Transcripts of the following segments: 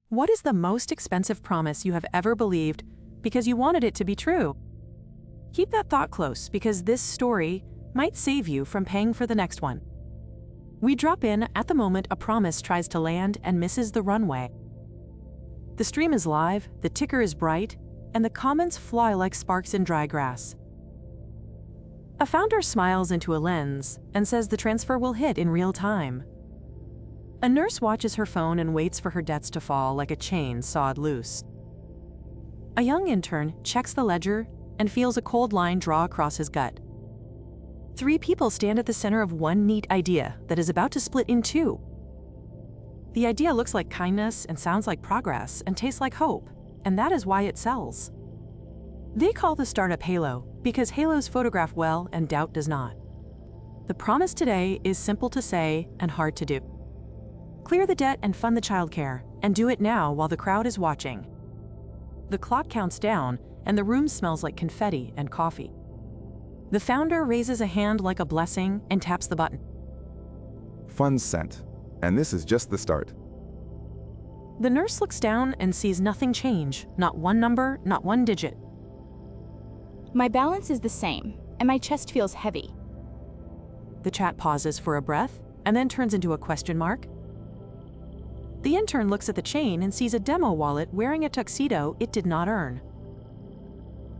What is the most expensive promise you have ever believed because you wanted it to be true? Keep that thought close because this story might save you from paying for the next one. We drop in at the moment a promise tries to land and misses the runway. The stream is live, the ticker is bright, and the comments fly like sparks in dry grass. A founder smiles into a lens and says the transfer will hit in real time. A nurse watches her phone and waits for her debts to fall like a chain sawed loose. A young intern checks the ledger and feels a cold line draw across his gut. 3 people stand at the center of one neat idea that is about to split in 2. The idea looks like kindness and sounds like progress and tastes like hope, and that is why it sells. They call the startup Halo because halos photograph well and doubt does not. The promise today is simple to say and hard to do. Clear the debt and fund the childcare, and do it now while the crowd is watching. The clock counts down, and the room smells like confetti and coffee. The founder raises a hand like a blessing and taps the button. Funds sent, and this is just the start. The nurse looks down and sees nothing change, not one number, not one digit. My balance is the same, and my chest feels heavy. The chat pauses for a breath, and then turns into a question mark. The intern looks at the chain and sees a demo wallet wearing a tuxedo it did not earn.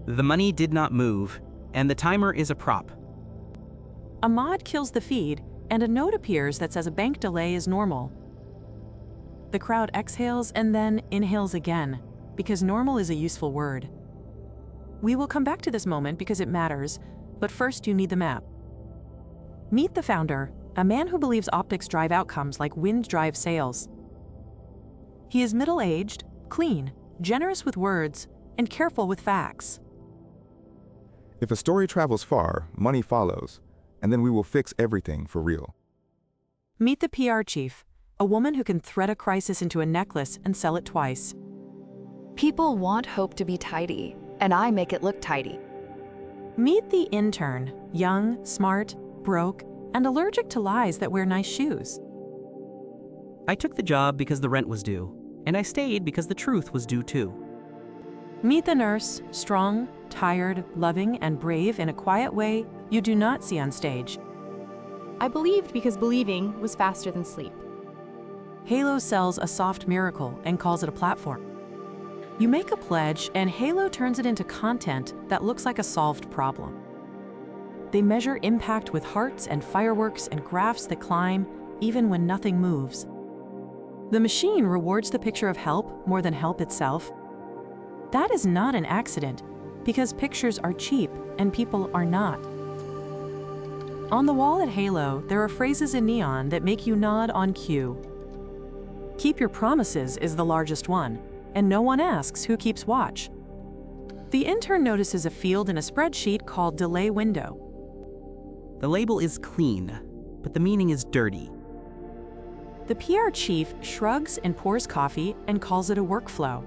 The money did not move, and the timer is a prop. A mod kills the feed, and a note appears that says a bank delay is normal. The crowd exhales and then inhales again, because normal is a useful word. We will come back to this moment because it matters, but first you need the map. Meet the founder, a man who believes optics drive outcomes like wind drive sails. He is middle-aged, clean, generous with words, and careful with facts. If a story travels far, money follows, and then we will fix everything for real. Meet the PR chief, a woman who can thread a crisis into a necklace and sell it twice. People want hope to be tidy, and I make it look tidy. Meet the intern, young, smart, broke, and allergic to lies that wear nice shoes. I took the job because the rent was due, and I stayed because the truth was due too. Meet the nurse, strong, tired, loving, and brave in a quiet way you do not see on stage. I believed because believing was faster than sleep. Halo sells a soft miracle and calls it a platform. You make a pledge and Halo turns it into content that looks like a solved problem. They measure impact with hearts and fireworks and graphs that climb even when nothing moves. The machine rewards the picture of help more than help itself. That is not an accident, because pictures are cheap and people are not. On the wall at Halo, there are phrases in neon that make you nod on cue. Keep your promises is the largest one, and no one asks who keeps watch. The intern notices a field in a spreadsheet called delay window. The label is clean, but the meaning is dirty. The PR chief shrugs and pours coffee and calls it a workflow.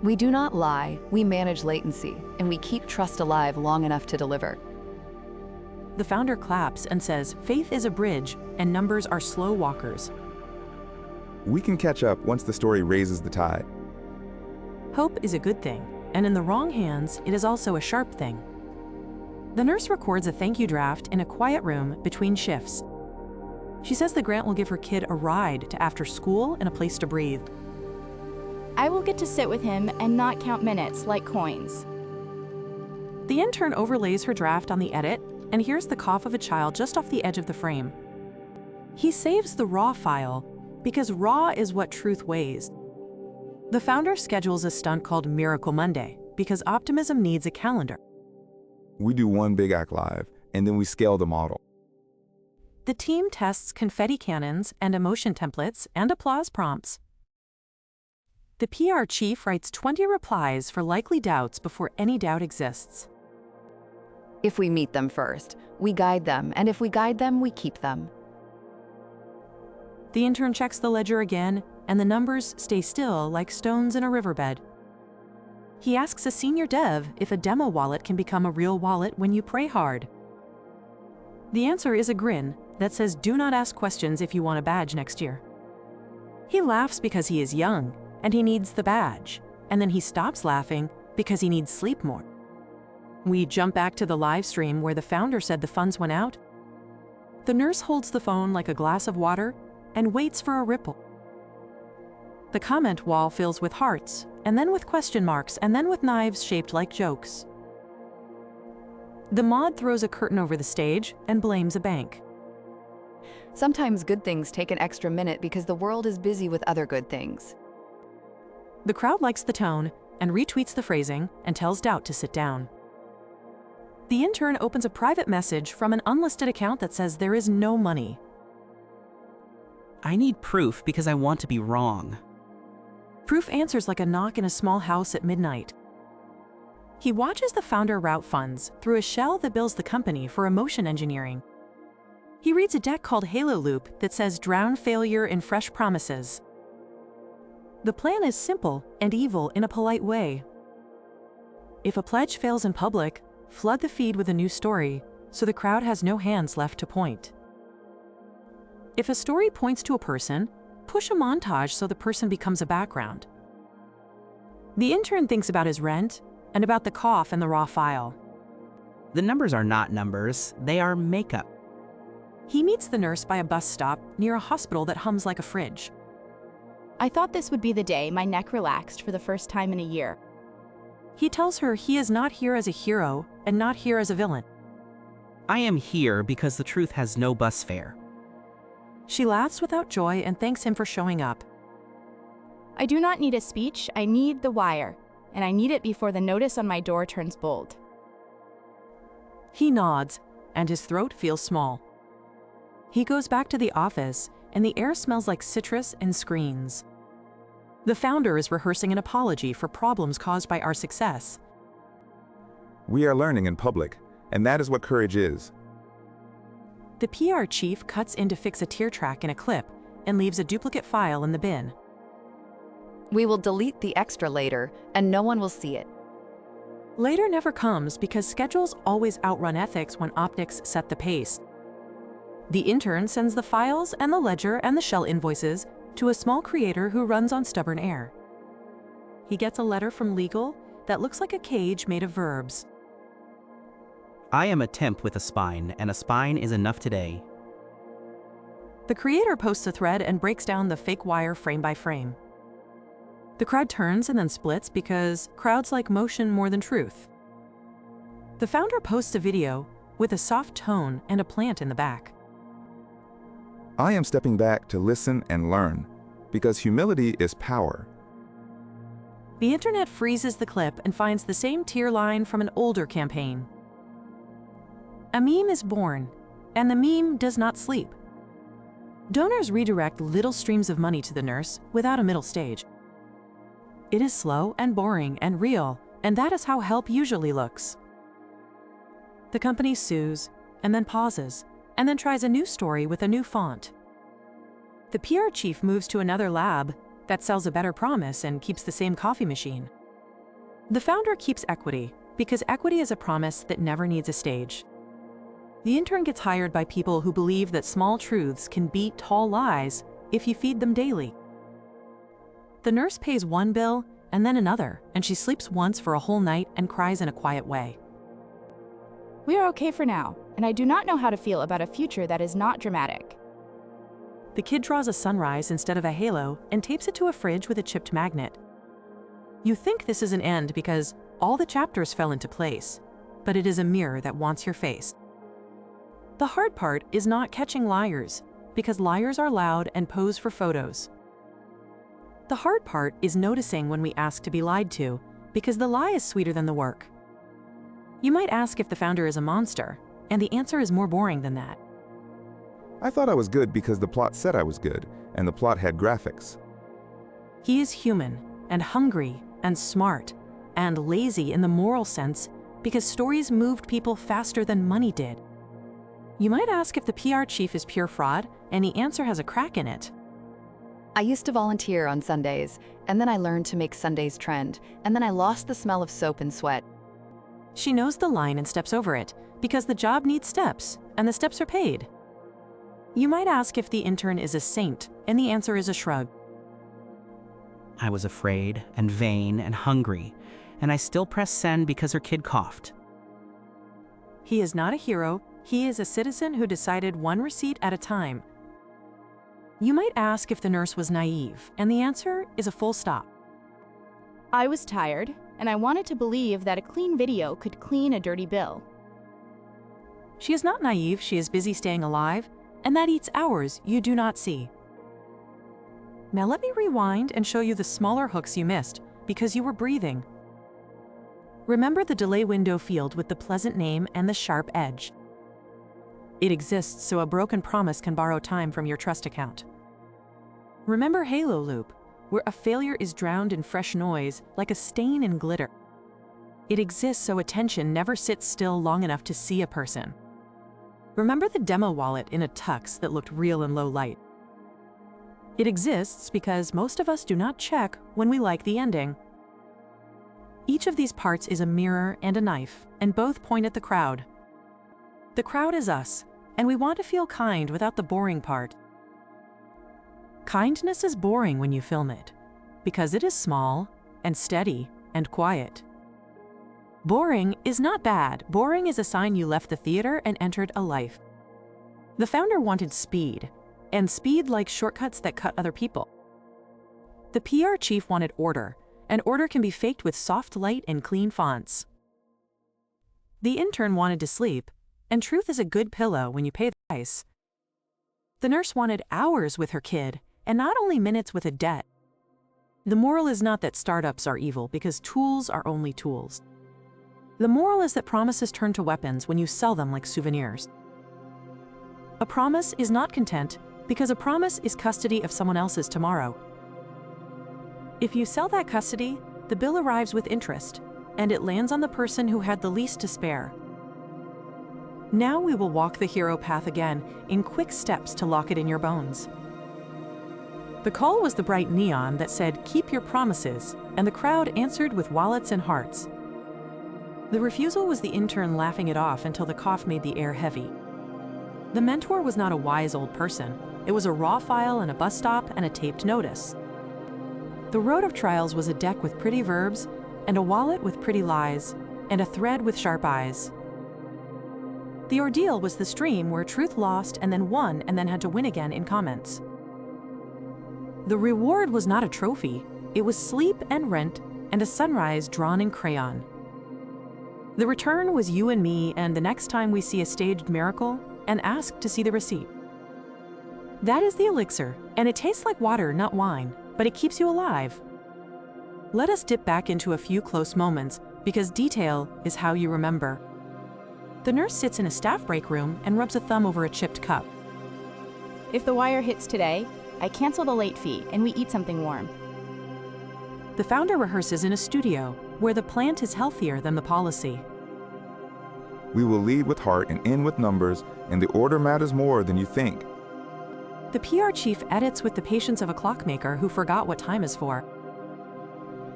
We do not lie, we manage latency, and we keep trust alive long enough to deliver. The founder claps and says faith is a bridge and numbers are slow walkers. We can catch up once the story raises the tide. Hope is a good thing, and in the wrong hands, it is also a sharp thing. The nurse records a thank you draft in a quiet room between shifts. She says the grant will give her kid a ride to after school and a place to breathe. I will get to sit with him and not count minutes like coins. The intern overlays her draft on the edit and hears the cough of a child just off the edge of the frame. He saves the raw file because raw is what truth weighs. The founder schedules a stunt called Miracle Monday because optimism needs a calendar. We do one big act live, and then we scale the model. The team tests confetti cannons and emotion templates and applause prompts. The PR chief writes 20 replies for likely doubts before any doubt exists. If we meet them first, we guide them, and if we guide them, we keep them. The intern checks the ledger again, and the numbers stay still like stones in a riverbed. He asks a senior dev if a demo wallet can become a real wallet when you pray hard. The answer is a grin that says do not ask questions if you want a badge next year. He laughs because he is young, and he needs the badge, and then he stops laughing because he needs sleep more. We jump back to the live stream where the founder said the funds went out. The nurse holds the phone like a glass of water and waits for a ripple. The comment wall fills with hearts, and then with question marks, and then with knives shaped like jokes. The mod throws a curtain over the stage and blames a bank. Sometimes good things take an extra minute because the world is busy with other good things. The crowd likes the tone and retweets the phrasing and tells Doubt to sit down. The intern opens a private message from an unlisted account that says there is no money. I need proof because I want to be wrong. Proof answers like a knock in a small house at midnight. He watches the founder route funds through a shell that bills the company for emotion engineering. He reads a deck called Halo Loop that says drown failure in fresh promises. The plan is simple and evil in a polite way. If a pledge fails in public, flood the feed with a new story so the crowd has no hands left to point. If a story points to a person, push a montage so the person becomes a background. The intern thinks about his rent and about the cough and the raw file. The numbers are not numbers, they are makeup. He meets the nurse by a bus stop near a hospital that hums like a fridge. I thought this would be the day my neck relaxed for the first time in a year. He tells her he is not here as a hero and not here as a villain. I am here because the truth has no bus fare. She laughs without joy and thanks him for showing up. I do not need a speech, I need the wire, and I need it before the notice on my door turns bold. He nods, and his throat feels small. He goes back to the office, and the air smells like citrus and screens. The founder is rehearsing an apology for problems caused by our success. We are learning in public, and that is what courage is. The PR chief cuts in to fix a tear track in a clip and leaves a duplicate file in the bin. We will delete the extra later, and no one will see it. Later never comes because schedules always outrun ethics when optics set the pace. The intern sends the files and the ledger and the shell invoices to a small creator who runs on stubborn air. He gets a letter from legal that looks like a cage made of verbs. I am a temp with a spine, and a spine is enough today. The creator posts a thread and breaks down the fake wire frame by frame. The crowd turns and then splits because crowds like motion more than truth. The founder posts a video with a soft tone and a plant in the back. I am stepping back to listen and learn, because humility is power. The internet freezes the clip and finds the same tear line from an older campaign. A meme is born, and the meme does not sleep. Donors redirect little streams of money to the nurse without a middle stage. It is slow and boring and real, and that is how help usually looks. The company sues, and then pauses, and then tries a new story with a new font. The PR chief moves to another lab that sells a better promise and keeps the same coffee machine. The founder keeps equity, because equity is a promise that never needs a stage. The intern gets hired by people who believe that small truths can beat tall lies if you feed them daily. The nurse pays one bill and then another, and she sleeps once for a whole night and cries in a quiet way. We are okay for now, and I do not know how to feel about a future that is not dramatic. The kid draws a sunrise instead of a halo and tapes it to a fridge with a chipped magnet. You think this is an end because all the chapters fell into place, but it is a mirror that wants your face. The hard part is not catching liars, because liars are loud and pose for photos. The hard part is noticing when we ask to be lied to, because the lie is sweeter than the work. You might ask if the founder is a monster, and the answer is more boring than that. I thought I was good because the plot said I was good, and the plot had graphics. He is human, and hungry, and smart, and lazy in the moral sense, because stories moved people faster than money did. You might ask if the PR chief is pure fraud, and the answer has a crack in it. I used to volunteer on Sundays, and then I learned to make Sundays trend, and then I lost the smell of soap and sweat. She knows the line and steps over it, because the job needs steps, and the steps are paid. You might ask if the intern is a saint, and the answer is a shrug. I was afraid and vain and hungry, and I still pressed send because her kid coughed. He is not a hero, he is a citizen who decided one receipt at a time. You might ask if the nurse was naive, and the answer is a full stop. I was tired, and I wanted to believe that a clean video could clean a dirty bill. She is not naive, she is busy staying alive, and that eats hours you do not see. Now let me rewind and show you the smaller hooks you missed because you were breathing. Remember the delay window field with the pleasant name and the sharp edge. It exists so a broken promise can borrow time from your trust account. Remember Halo Loop, where a failure is drowned in fresh noise like a stain in glitter. It exists so attention never sits still long enough to see a person. Remember the demo wallet in a tux that looked real in low light. It exists because most of us do not check when we like the ending. Each of these parts is a mirror and a knife, and both point at the crowd. The crowd is us, and we want to feel kind without the boring part. Kindness is boring when you film it, because it is small and steady and quiet. Boring is not bad. Boring is a sign you left the theater and entered a life. The founder wanted speed, and speed likes shortcuts that cut other people. The PR chief wanted order, and order can be faked with soft light and clean fonts. The intern wanted to sleep, and truth is a good pillow when you pay the price. The nurse wanted hours with her kid, and not only minutes with a debt. The moral is not that startups are evil because tools are only tools. The moral is that promises turn to weapons when you sell them like souvenirs. A promise is not content because a promise is custody of someone else's tomorrow. If you sell that custody, the bill arrives with interest, and it lands on the person who had the least to spare. Now we will walk the hero path again in quick steps to lock it in your bones. The call was the bright neon that said, "Keep your promises," and the crowd answered with wallets and hearts. The refusal was the intern laughing it off until the cough made the air heavy. The mentor was not a wise old person. It was a raw file and a bus stop and a taped notice. The road of trials was a deck with pretty verbs, and a wallet with pretty lies, and a thread with sharp eyes. The ordeal was the stream where truth lost and then won and then had to win again in comments. The reward was not a trophy. It was sleep and rent and a sunrise drawn in crayon. The return was you and me and the next time we see a staged miracle and ask to see the receipt. That is the elixir, and it tastes like water, not wine, but it keeps you alive. Let us dip back into a few close moments because detail is how you remember. The nurse sits in a staff break room and rubs a thumb over a chipped cup. If the wire hits today, I cancel the late fee and we eat something warm. The founder rehearses in a studio where the plant is healthier than the policy. We will lead with heart and end with numbers, and the order matters more than you think. The PR chief edits with the patience of a clockmaker who forgot what time is for.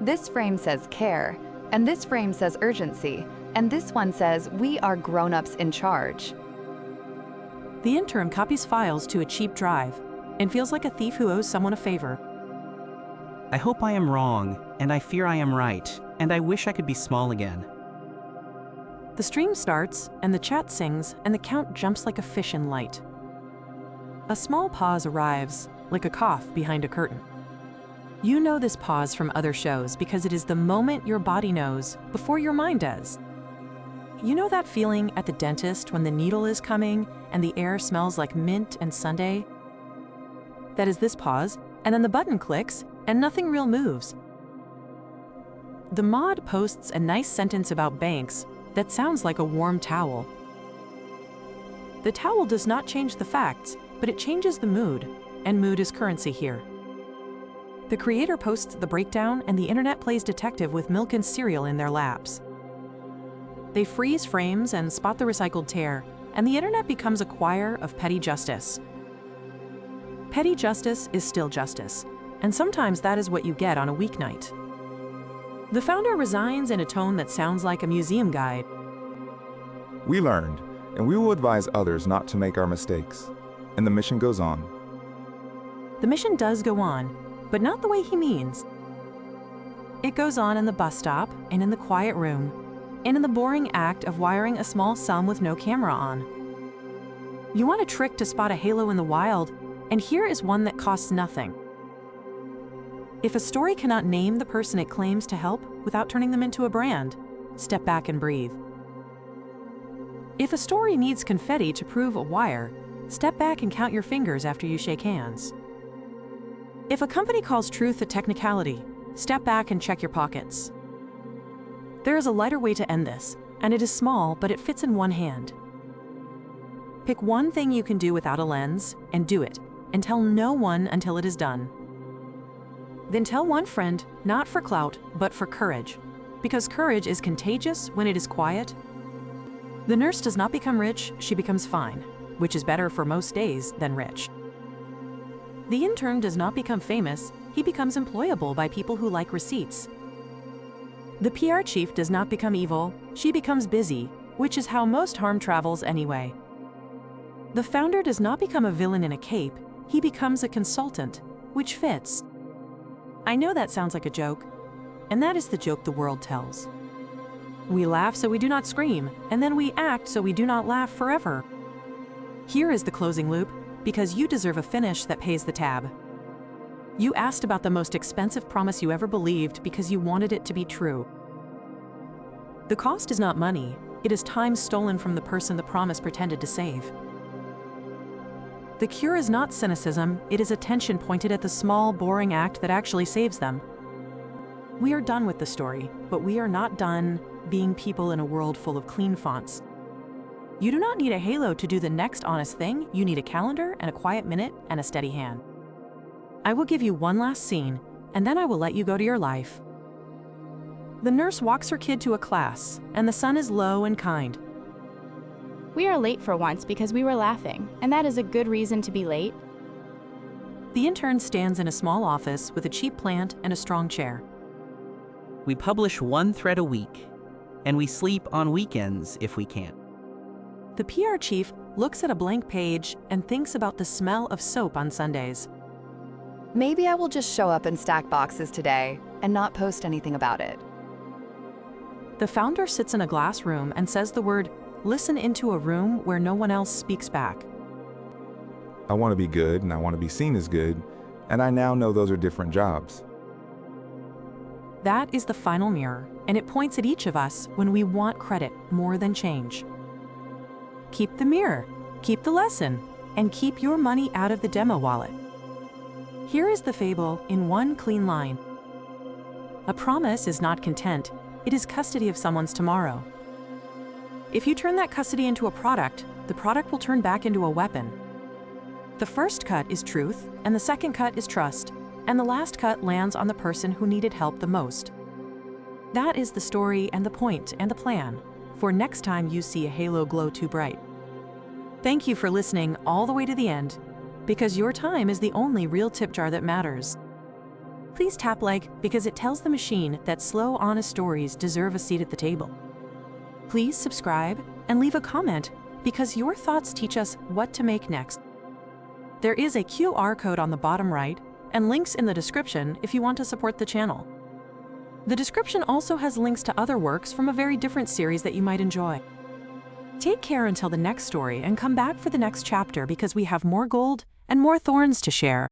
This frame says care, and this frame says urgency, and this one says we are grown-ups in charge. The intern copies files to a cheap drive and feels like a thief who owes someone a favor. I hope I am wrong, and I fear I am right, and I wish I could be small again. The stream starts, and the chat sings, and the count jumps like a fish in light. A small pause arrives, like a cough behind a curtain. You know this pause from other shows because it is the moment your body knows before your mind does. You know that feeling at the dentist when the needle is coming and the air smells like mint and sundae? That is this pause, and then the button clicks, and nothing real moves. The mod posts a nice sentence about banks that sounds like a warm towel. The towel does not change the facts, but it changes the mood, and mood is currency here. The creator posts the breakdown, and the internet plays detective with milk and cereal in their laps. They freeze frames and spot the recycled tear, and the internet becomes a choir of petty justice. Petty justice is still justice, and sometimes that is what you get on a weeknight. The founder resigns in a tone that sounds like a museum guide. We learned, and we will advise others not to make our mistakes. And the mission goes on. The mission does go on, but not the way he means. It goes on in the bus stop, and in the quiet room, and in the boring act of wiring a small sum with no camera on. You want a trick to spot a halo in the wild, and here is one that costs nothing. If a story cannot name the person it claims to help without turning them into a brand, step back and breathe. If a story needs confetti to prove a wire, step back and count your fingers after you shake hands. If a company calls truth a technicality, step back and check your pockets. There is a lighter way to end this, and it is small, but it fits in one hand. Pick one thing you can do without a lens, and do it, and tell no one until it is done. Then tell one friend, not for clout, but for courage, because courage is contagious when it is quiet. The nurse does not become rich, she becomes fine, which is better for most days than rich. The intern does not become famous, he becomes employable by people who like receipts. The PR chief does not become evil, she becomes busy, which is how most harm travels anyway. The founder does not become a villain in a cape, he becomes a consultant, which fits. I know that sounds like a joke, and that is the joke the world tells. We laugh so we do not scream, and then we act so we do not laugh forever. Here is the closing loop, because you deserve a finish that pays the tab. You asked about the most expensive promise you ever believed because you wanted it to be true. The cost is not money, it is time stolen from the person the promise pretended to save. The cure is not cynicism, it is attention pointed at the small, boring act that actually saves them. We are done with the story, but we are not done being people in a world full of clean fonts. You do not need a halo to do the next honest thing, you need a calendar and a quiet minute and a steady hand. I will give you one last scene, and then I will let you go to your life. The nurse walks her kid to a class, and the sun is low and kind. We are late for once because we were laughing, and that is a good reason to be late. The intern stands in a small office with a cheap plant and a strong chair. We publish one thread a week, and we sleep on weekends if we can. The PR chief looks at a blank page and thinks about the smell of soap on Sundays. Maybe I will just show up and stack boxes today and not post anything about it. The founder sits in a glass room and says the word, "Listen," into a room where no one else speaks back. I want to be good and I want to be seen as good, and I now know those are different jobs. That is the final mirror, and it points at each of us when we want credit more than change. Keep the mirror, keep the lesson, and keep your money out of the demo wallet. Here is the fable in one clean line. A promise is not content, it is custody of someone's tomorrow. If you turn that custody into a product, the product will turn back into a weapon. The first cut is truth, and the second cut is trust, and the last cut lands on the person who needed help the most. That is the story and the point and the plan for next time you see a halo glow too bright. Thank you for listening all the way to the end, because your time is the only real tip jar that matters. Please tap like because it tells the machine that slow, honest stories deserve a seat at the table. Please subscribe and leave a comment because your thoughts teach us what to make next. There is a QR code on the bottom right and links in the description if you want to support the channel. The description also has links to other works from a very different series that you might enjoy. Take care until the next story and come back for the next chapter because we have more gold and more thorns to share.